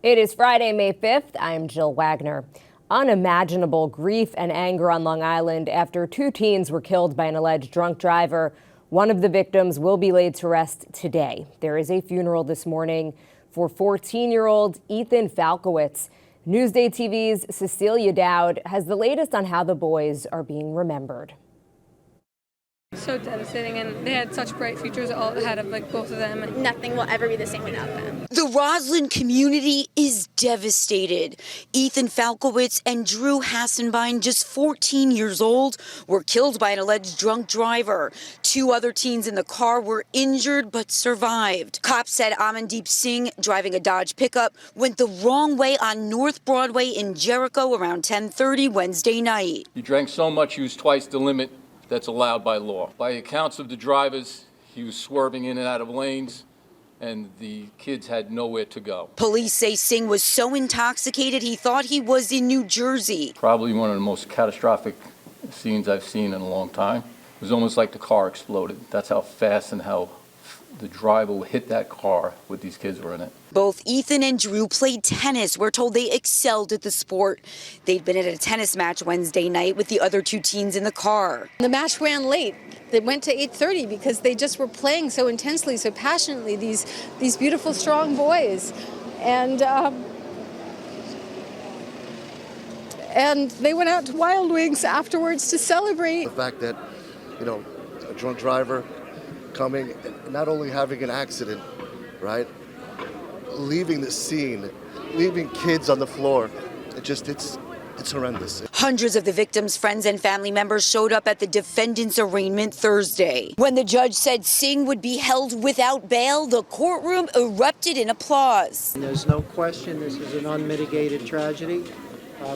It is Friday, May 5th. I'm Jill Wagner. Unimaginable grief and anger on Long Island after two teens were killed by an alleged drunk driver. One of the victims will be laid to rest today. There is a funeral this morning for 14-year-old Ethan Falkowitz. NewsdayTV's Cecilia Dowd has the latest on how the boys are being remembered. So devastating, and they had such bright futures all ahead of both of them. Nothing will ever be the same without them. The Roslyn community is devastated. Ethan Falkowitz and Drew Hassenbein, just 14 years old, were killed by an alleged drunk driver. Two other teens in the car were injured but survived. Cops said Amandeep Singh, driving a Dodge pickup, went the wrong way on North Broadway in Jericho around 10:30 Wednesday night. He drank so much he was twice the limit that's allowed by law. By accounts of the drivers, he was swerving in and out of lanes, and the kids had nowhere to go. Police say Singh was so intoxicated he thought he was in New Jersey. Probably one of the most catastrophic scenes I've seen in a long time. It was almost like the car exploded. That's how fast and how the driver hit that car with these kids were in it. Both Ethan and Drew played tennis. We're told they excelled at the sport. They'd been at a tennis match Wednesday night with the other two teens in the car. The match ran late. They went to 8:30 because they just were playing so intensely, so passionately, these beautiful, strong boys. And they went out to Wild Wings afterwards to celebrate. The fact that, a drunk driver coming, not only having an accident, right? Leaving the scene, leaving kids on the floor. It's horrendous. Hundreds of the victims' friends and family members showed up at the defendant's arraignment Thursday. When the judge said Singh would be held without bail, the courtroom erupted in applause. There's no question this is an unmitigated tragedy.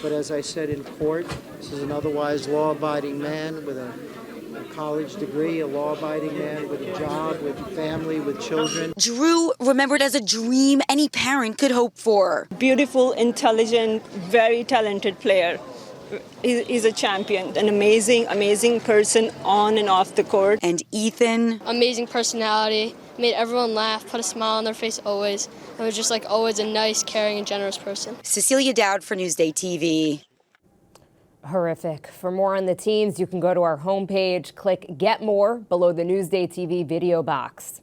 But as I said in court, this is an otherwise law-abiding man with a college degree, a law-abiding man with a job, with family, with children. Drew remembered as a dream any parent could hope for. Beautiful, intelligent, very talented player. He's a champion, an amazing person on and off the court. And Ethan? Amazing personality, made everyone laugh, put a smile on their face always. And was just always a nice, caring, and generous person. Cecilia Dowd for NewsdayTV. Horrific. For more on the teens, you can go to our homepage, click Get More below the NewsdayTV video box.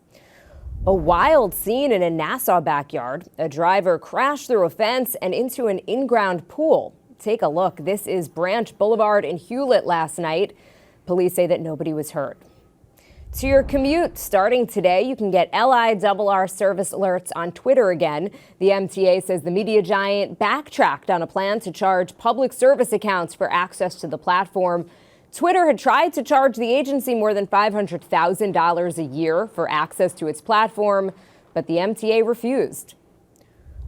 A wild scene in a Nassau backyard. A driver crashed through a fence and into an in-ground pool. Take a look. This is Branch Boulevard in Hewlett last night. Police say that nobody was hurt. To your commute, starting today, you can get LIRR service alerts on Twitter again. The MTA says the media giant backtracked on a plan to charge public service accounts for access to the platform. Twitter had tried to charge the agency more than $500,000 a year for access to its platform, but the MTA refused.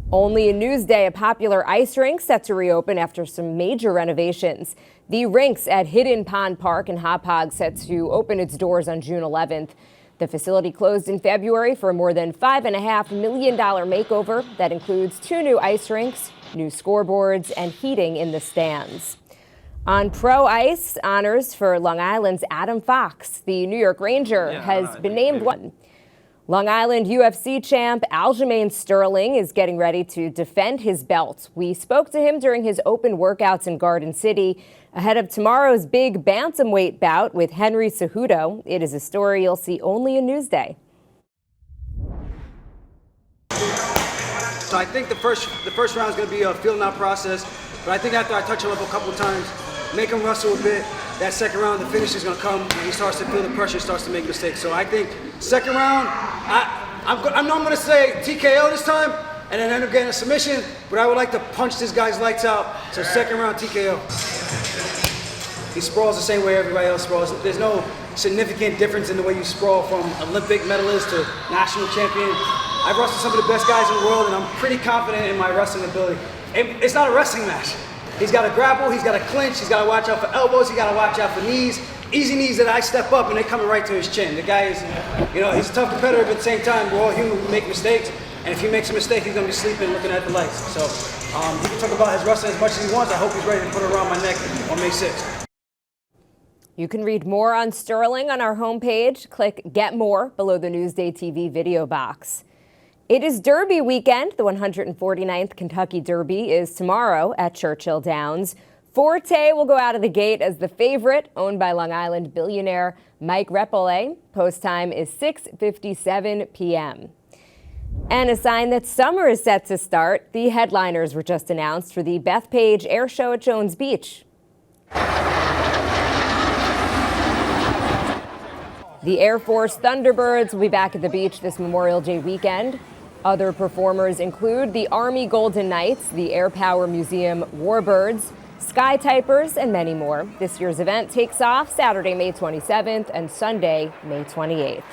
Only in Newsday, a popular ice rink set to reopen after some major renovations. The rinks at Hidden Pond Park in Hauppauge set to open its doors on June 11th. The facility closed in February for a more than $5.5 million makeover that includes two new ice rinks, new scoreboards, and heating in the stands. On pro ice, honors for Long Island's Adam Fox. The New York Ranger has been named one. Long Island UFC champ Aljamain Sterling is getting ready to defend his belt. We spoke to him during his open workouts in Garden City ahead of tomorrow's big bantamweight bout with Henry Cejudo. It is a story you'll see only in Newsday. So I think the first round is going to be a feeling out process, but I think after I touch him up a couple of times, make him wrestle a bit, that second round, the finish is going to come, and he starts to feel the pressure, starts to make mistakes. So I think second round, I'm going to say TKO this time, and then end up getting a submission, but I would like to punch this guy's lights out. So second round TKO. He sprawls the same way everybody else sprawls. There's no significant difference in the way you sprawl from Olympic medalist to national champion. I've wrestled some of the best guys in the world, and I'm pretty confident in my wrestling ability. It's not a wrestling match. He's got to grapple, he's got to clinch, he's got to watch out for elbows, he's got to watch out for knees. Easy knees that I step up and they coming right to his chin. The guy is, he's a tough competitor, but at the same time, we're all human, we make mistakes. And if he makes a mistake, he's going to be sleeping looking at the lights. So he can talk about his wrestling as much as he wants. I hope he's ready to put it around my neck on May 6th. You can read more on Sterling on our homepage. Click Get More below the NewsdayTV video box. It is Derby weekend. The 149th Kentucky Derby is tomorrow at Churchill Downs. Forte will go out of the gate as the favorite, owned by Long Island billionaire Mike Repole. Post time is 6:57 p.m. And a sign that summer is set to start. The headliners were just announced for the Bethpage Air Show at Jones Beach. The Air Force Thunderbirds will be back at the beach this Memorial Day weekend. Other performers include the Army Golden Knights, the Air Power Museum Warbirds, Sky Typers, and many more. This year's event takes off Saturday, May 27th and Sunday, May 28th.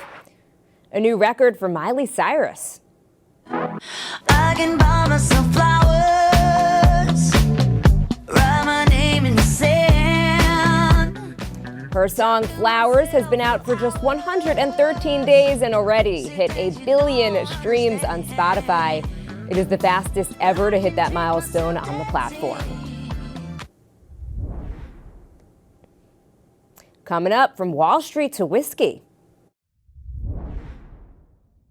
A new record for Miley Cyrus. I can buy myself flowers, write my name in the sand. Her song Flowers has been out for just 113 days and already hit 1 billion streams on Spotify. It is the fastest ever to hit that milestone on the platform. Coming up, from Wall Street to whiskey.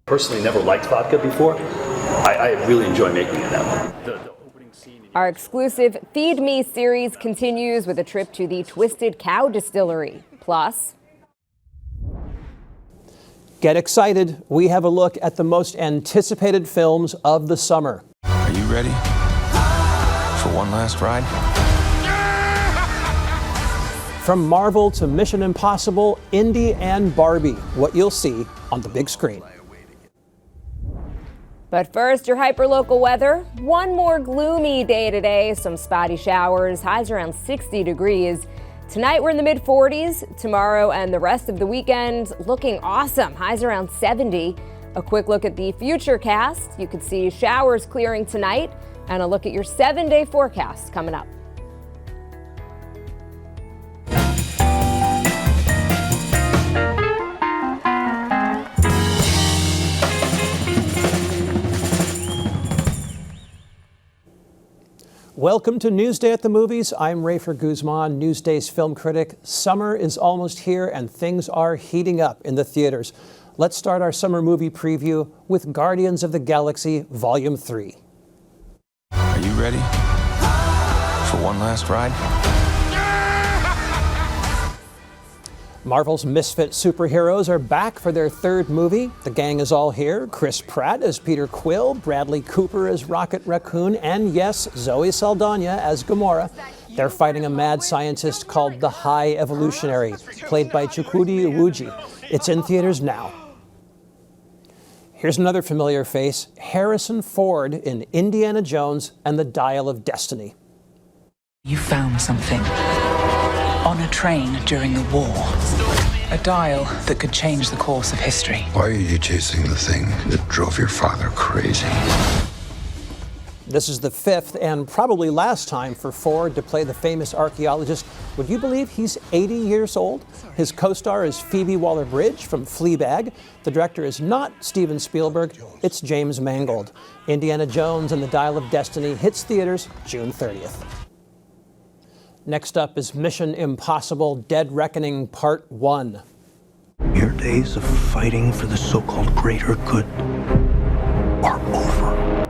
Personally never liked vodka before. I really enjoy making it now. Our exclusive Feed Me series continues with a trip to the Twisted Cow Distillery. Plus, get excited. We have a look at the most anticipated films of the summer. Are you ready for one last ride? From Marvel to Mission Impossible, Indy, and Barbie, what you'll see on the big screen. but first, your hyperlocal weather. One more gloomy day today. Some spotty showers, highs around 60 degrees. Tonight, we're in the mid-40s. Tomorrow and the rest of the weekend looking awesome. Highs around 70. A quick look at the futurecast. You can see showers clearing tonight, and a look at your 7-day forecast coming up. Welcome to Newsday at the Movies. I'm Rafer Guzman, Newsday's film critic. Summer is almost here and things are heating up in the theaters. Let's start our summer movie preview with Guardians of the Galaxy Volume 3. Are you ready for one last ride? Marvel's misfit superheroes are back for their third movie. The gang is all here. Chris Pratt as Peter Quill, Bradley Cooper as Rocket Raccoon, and yes, Zoe Saldana as Gamora. They're fighting a mad scientist called the High Evolutionary, played by Chukwudi Iwuji. It's in theaters now. Here's another familiar face, Harrison Ford in Indiana Jones and the Dial of Destiny. You found something on a train during the war. A dial that could change the course of history. Why are you chasing the thing that drove your father crazy? This is the fifth and probably last time for Ford to play the famous archaeologist. Would you believe he's 80 years old? His co-star is Phoebe Waller-Bridge from Fleabag. The director is not Steven Spielberg, it's James Mangold. Indiana Jones and the Dial of Destiny hits theaters June 30th. Next up is Mission Impossible Dead Reckoning Part 1. Your days of fighting for the so-called greater good are over.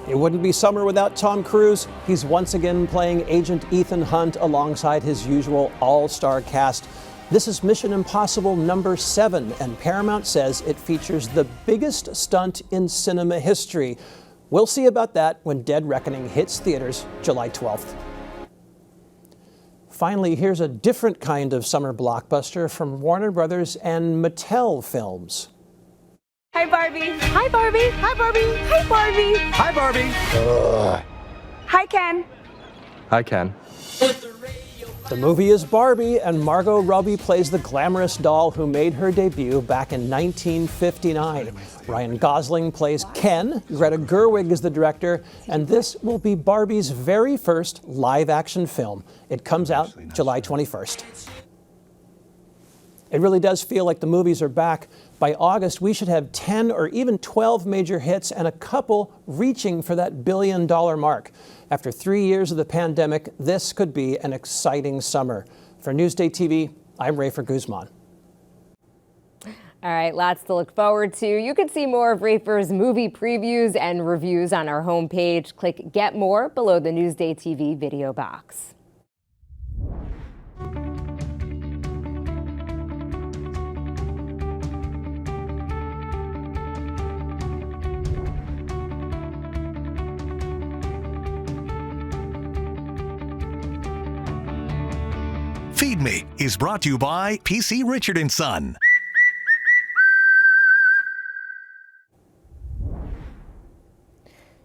It wouldn't be summer without Tom Cruise. He's once again playing Agent Ethan Hunt alongside his usual all-star cast. This is Mission Impossible number 7, and Paramount says it features the biggest stunt in cinema history. We'll see about that when Dead Reckoning hits theaters July 12th. Finally, here's a different kind of summer blockbuster from Warner Brothers and Mattel Films. Hi, Barbie. Hi, Barbie. Hi, Barbie. Hi, Barbie. Hi, Barbie. Hi, Ken. Hi, Ken. The movie is Barbie, and Margot Robbie plays the glamorous doll who made her debut back in 1959. Ryan Gosling plays Ken, Greta Gerwig is the director, and this will be Barbie's very first live-action film. It comes out July 21st. It really does feel like the movies are back. By August, we should have 10 or even 12 major hits and a couple reaching for that billion-dollar mark. After 3 years of the pandemic, this could be an exciting summer. For Newsday TV, I'm Rafer Guzman. All right, lots to look forward to. You can see more of Rafer's movie previews and reviews on our homepage. Click Get More below the Newsday TV video box. Feed Me is brought to you by PC Richard & Son.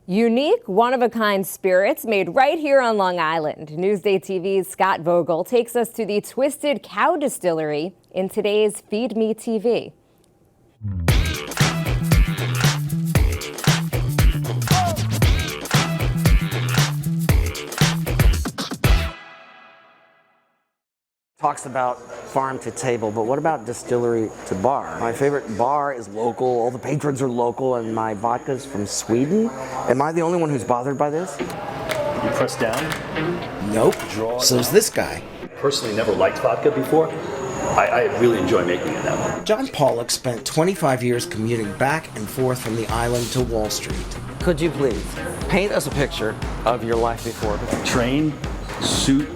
Unique, one-of-a-kind spirits made right here on Long Island. Newsday TV's Scott Vogel takes us to the Twisted Cow Distillery in today's Feed Me TV. Talks about farm to table, but what about distillery to bar? My favorite bar is local, all the patrons are local, and my vodka's from Sweden. Am I the only one who's bothered by this? You press down? Nope. So's this guy. Personally never liked vodka before. I really enjoy making it now. John Pollock spent 25 years commuting back and forth from the island to Wall Street. Could you please paint us a picture of your life before? Train, suit,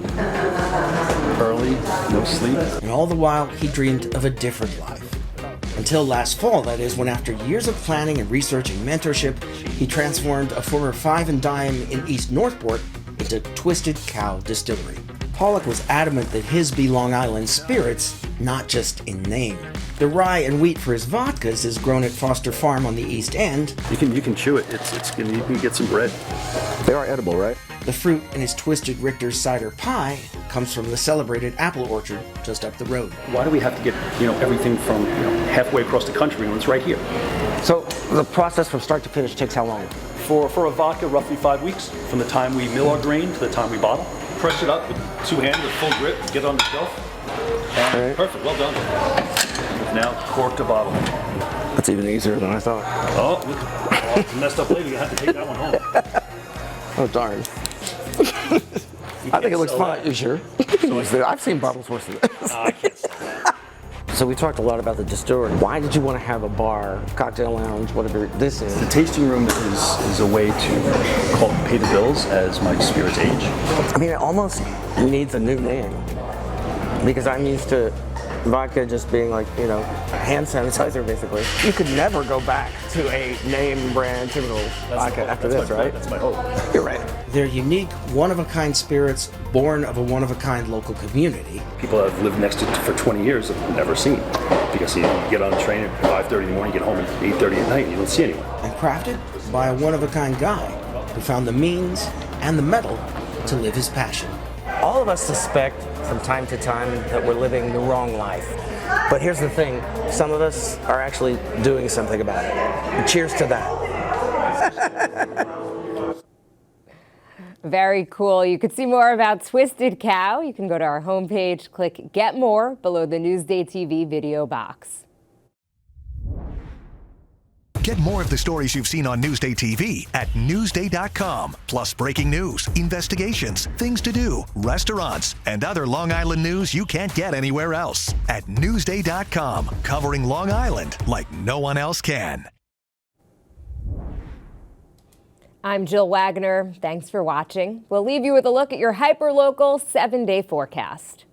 early, no sleep. And all the while, he dreamed of a different life. Until last fall, that is, when after years of planning and researching mentorship, he transformed a former Five and Dime in East Northport into Twisted Cow Distillery. Pollock was adamant that his be Long Island spirits, not just in name. The rye and wheat for his vodkas is grown at Foster Farm on the East End. You can chew it. You can get some bread. They are edible, right? The fruit in his Twisted Richter's cider pie comes from the celebrated apple orchard just up the road. Why do we have to get everything from halfway across the country when it's right here? So the process from start to finish takes how long? For a vodka, roughly 5 weeks, from the time we mill our grain to the time we bottle. Press it up with two hands with full grip, get it on the shelf. And right. Perfect, well done. Now cork to bottle. That's even easier than I thought. Oh, look, it's a messed up lady. You have to take that one home. Oh, darn. I think it looks fine. You sure? I've seen bottles worse than this. I can't sell that. So we talked a lot about the distillery. Why did you want to have a bar, cocktail lounge, whatever this is? The tasting room is a way to pay the bills as my spirits age. I mean, it almost needs a new name because I'm used to vodka just being like, hand sanitizer basically. You could never go back to a name brand typical vodka after this, right? That's my hope. You're right. They're unique, one-of-a-kind spirits born of a one-of-a-kind local community. People I've lived next to for 20 years have never seen. Because you get on the train at 5:30 in the morning, you get home at 8:30 at night, you don't see anyone. And crafted by a one-of-a-kind guy who found the means and the metal to live his passion. All of us suspect from time to time that we're living the wrong life. But here's the thing, some of us are actually doing something about it. And cheers to that. Very cool. You can see more about Twisted Cow. You can go to our homepage, click Get More below the Newsday TV video box. Get more of the stories you've seen on Newsday TV at Newsday.com. Plus breaking news, investigations, things to do, restaurants, and other Long Island news you can't get anywhere else. At Newsday.com, covering Long Island like no one else can. I'm Jill Wagner. Thanks for watching. We'll leave you with a look at your hyperlocal 7-day forecast.